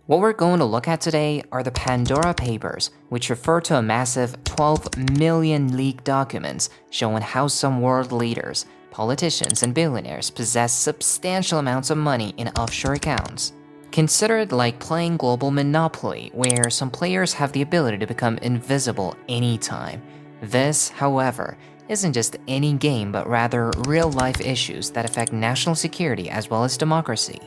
What we're going to look at today are the Pandora Papers, which refer to a massive 12 million leaked documents showing how some world leaders, politicians, and billionaires possess substantial amounts of money in offshore accounts. Consider it like playing global Monopoly, where some players have the ability to become invisible anytime. This, however, isn't just any game but rather real-life issues that affect national security as well as democracy.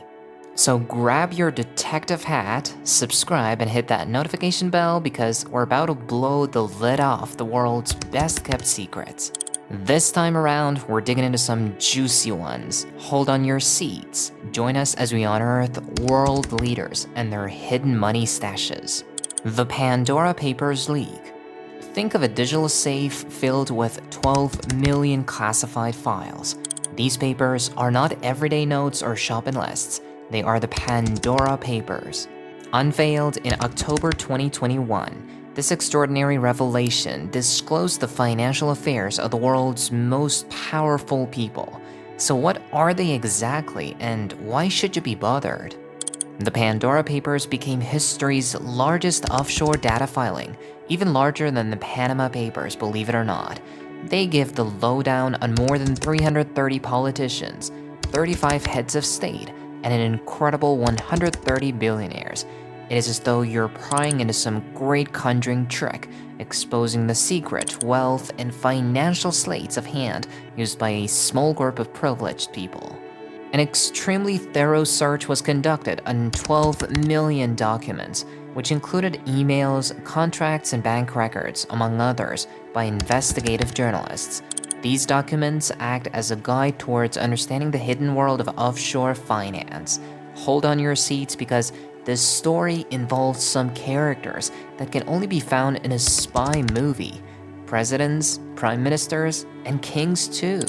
So grab your detective hat, subscribe, and hit that notification bell because we're about to blow the lid off the world's best kept secrets. This time around, we're digging into some juicy ones. Hold on your seats. Join us as we unearth world leaders and their hidden money stashes. The Pandora Papers leak. Think of a digital safe filled with 12 million classified files. These papers are not everyday notes or shopping lists. They are the Pandora Papers. Unveiled in October 2021, this extraordinary revelation disclosed the financial affairs of the world's most powerful people. So what are they exactly, and why should you be bothered? The Pandora Papers became history's largest offshore data filing, even larger than the Panama Papers, believe it or not. They give the lowdown on more than 330 politicians, 35 heads of state, and an incredible 130 billionaires. It is as though you're prying into some great conjuring trick, exposing the secret, wealth, and financial sleights of hand used by a small group of privileged people. An extremely thorough search was conducted on 12 million documents, which included emails, contracts, and bank records, among others, by investigative journalists. These documents act as a guide towards understanding the hidden world of offshore finance. Hold on your seats because this story involves some characters that can only be found in a spy movie. Presidents, prime ministers, and kings too.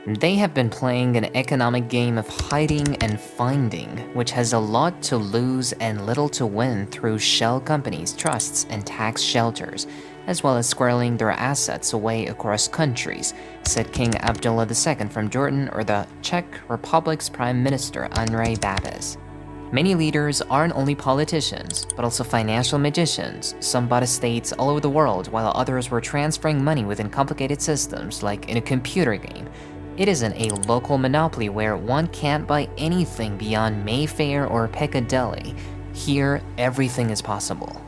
They have been playing an economic game of hiding and finding, which has a lot to lose and little to win through shell companies, trusts, and tax shelters, as well as squirreling their assets away across countries, said King Abdullah II from Jordan or the Czech Republic's Prime Minister Andrej Babis. Many leaders aren't only politicians, but also financial magicians. Some bought estates all over the world, while others were transferring money within complicated systems like in a computer game. It isn't a local monopoly where one can't buy anything beyond Mayfair or Piccadilly. Here, everything is possible.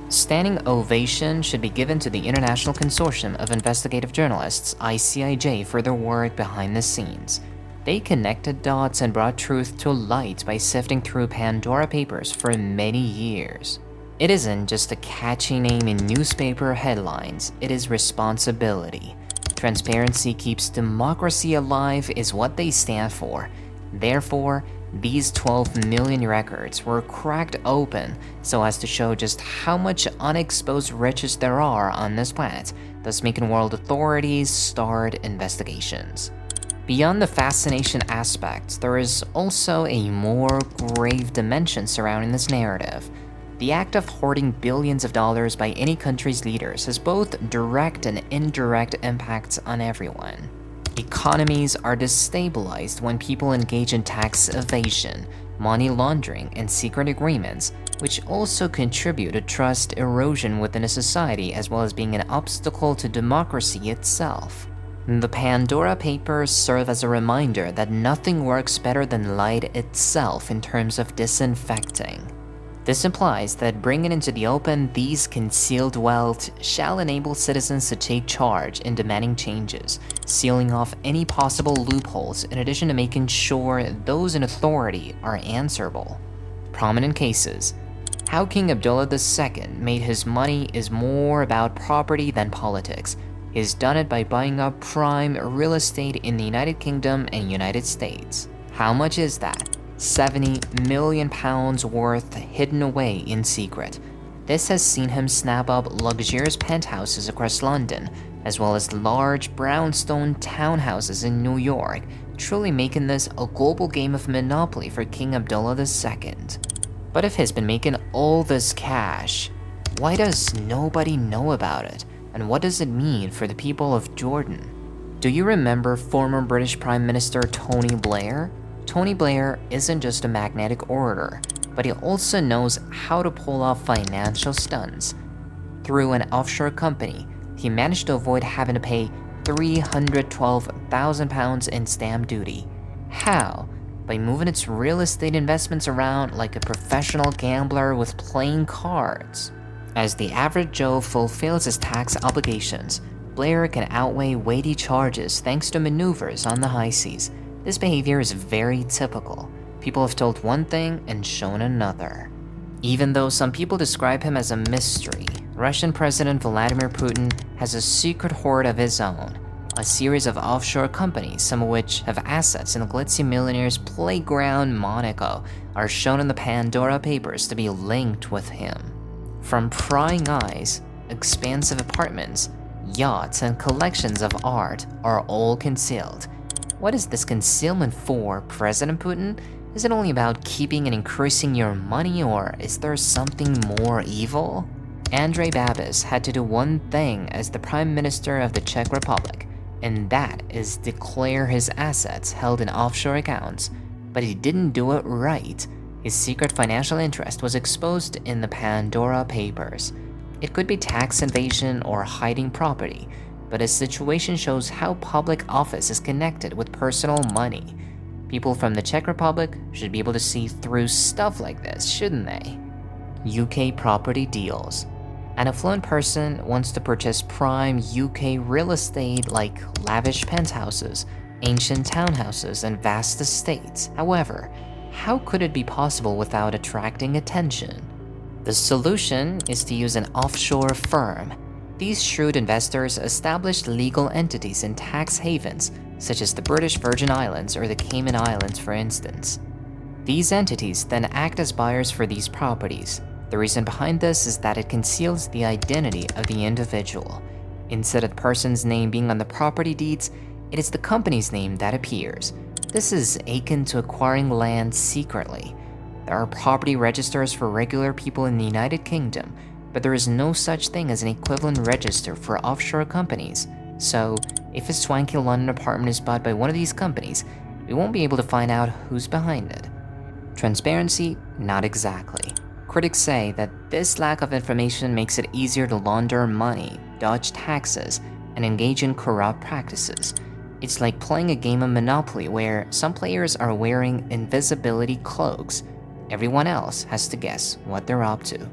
Standing ovation should be given to the International Consortium of Investigative Journalists, ICIJ, for their work behind the scenes. They connected dots and brought truth to light by sifting through Pandora Papers for many years. It isn't just a catchy name in newspaper headlines, it is responsibility. Transparency keeps democracy alive is what they stand for. Therefore, these 12 million records were cracked open so as to show just how much unexposed riches there are on this planet, thus making world authorities start investigations. Beyond the fascination aspect, there is also a more grave dimension surrounding this narrative. The act of hoarding billions of dollars by any country's leaders has both direct and indirect impacts on everyone. Economies are destabilized when people engage in tax evasion, money laundering, and secret agreements, which also contribute to trust erosion within a society as well as being an obstacle to democracy itself. The Pandora Papers serve as a reminder that nothing works better than light itself in terms of disinfecting. This implies that bringing into the open these concealed wealth shall enable citizens to take charge in demanding changes, sealing off any possible loopholes in addition to making sure those in authority are answerable. Prominent cases. How King Abdullah II made his money is more about property than politics. He's done it by buying up prime real estate in the United Kingdom and United States. How much is that? £70 million worth hidden away in secret. This has seen him snap up luxurious penthouses across London, as well as large brownstone townhouses in New York, truly making this a global game of Monopoly for King Abdullah II. But if he's been making all this cash, why does nobody know about it? And what does it mean for the people of Jordan? Do you remember former British Prime Minister Tony Blair? Tony Blair isn't just a magnetic orator. but he also knows how to pull off financial stunts. Through an offshore company, he managed to avoid having to pay £312,000 in stamp duty. How? By moving its real estate investments around like a professional gambler with playing cards. As the average Joe fulfills his tax obligations, Blair can outweigh weighty charges thanks to maneuvers on the high seas. This behavior is very typical. People have told one thing and shown another. Even though some people describe him as a mystery, Russian President Vladimir Putin has a secret hoard of his own. A series of offshore companies, some of which have assets in the glitzy millionaire's playground Monaco, are shown in the Pandora Papers to be linked with him. From prying eyes, expansive apartments, yachts, and collections of art are all concealed. What is this concealment for, President Putin? Is it only about keeping and increasing your money, or is there something more evil? Andrej Babis had to do one thing as the Prime Minister of the Czech Republic, and that is declare his assets held in offshore accounts. But he didn't do it right. His secret financial interest was exposed in the Pandora Papers. It could be tax evasion or hiding property, but his situation shows how public office is connected with personal money. People from the Czech Republic should be able to see through stuff like this, shouldn't they? UK property deals. An affluent person wants to purchase prime UK real estate like lavish penthouses, ancient townhouses, and vast estates. However, how could it be possible without attracting attention? The solution is to use an offshore firm. These shrewd investors established legal entities in tax havens, such as the British Virgin Islands or the Cayman Islands, for instance. These entities then act as buyers for these properties. The reason behind this is that it conceals the identity of the individual. Instead of the person's name being on the property deeds, it is the company's name that appears. This is akin to acquiring land secretly. There are property registers for regular people in the United Kingdom, but there is no such thing as an equivalent register for offshore companies. So, if a swanky London apartment is bought by one of these companies, we won't be able to find out who's behind it. Transparency? Not exactly. Critics say that this lack of information makes it easier to launder money, dodge taxes, and engage in corrupt practices. It's like playing a game of Monopoly where some players are wearing invisibility cloaks. Everyone else has to guess what they're up to.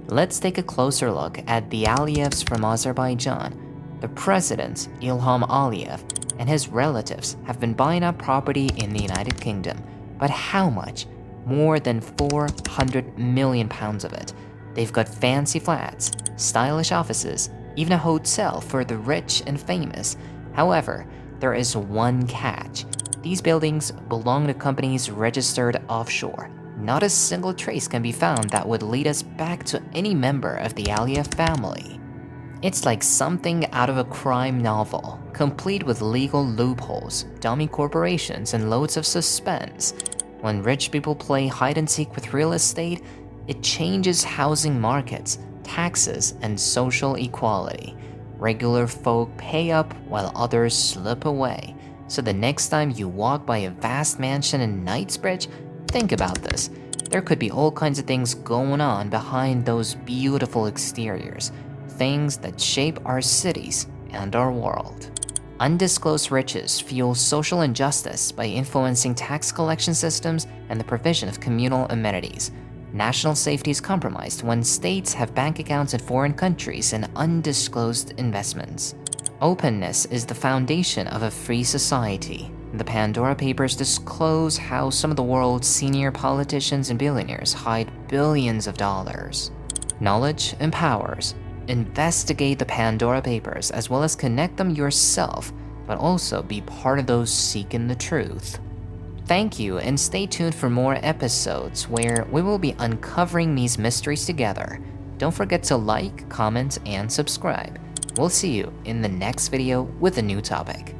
Let's take a closer look at the Aliyevs from Azerbaijan. The president, Ilham Aliyev, and his relatives have been buying up property in the United Kingdom. But how much? More than £400 million of it. They've got fancy flats, stylish offices, even a hotel for the rich and famous. However, there is one catch. These buildings belong to companies registered offshore. Not a single trace can be found that would lead us back to any member of the Aliyev family. It's like something out of a crime novel, complete with legal loopholes, dummy corporations, and loads of suspense. When rich people play hide-and-seek with real estate, it changes housing markets, taxes, and social equality. Regular folk pay up while others slip away. So the next time you walk by a vast mansion in Knightsbridge, think about this. There could be all kinds of things going on behind those beautiful exteriors. Things that shape our cities and our world. Undisclosed riches fuel social injustice by influencing tax collection systems and the provision of communal amenities. National safety is compromised when states have bank accounts in foreign countries and undisclosed investments. Openness is the foundation of a free society. The Pandora Papers disclose how some of the world's senior politicians and billionaires hide billions of dollars. Knowledge empowers. Investigate the Pandora Papers as well as connect them yourself, but also be part of those seeking the truth. Thank you, and stay tuned for more episodes where we will be uncovering these mysteries together. Don't forget to like, comment, and subscribe. We'll see you in the next video with a new topic.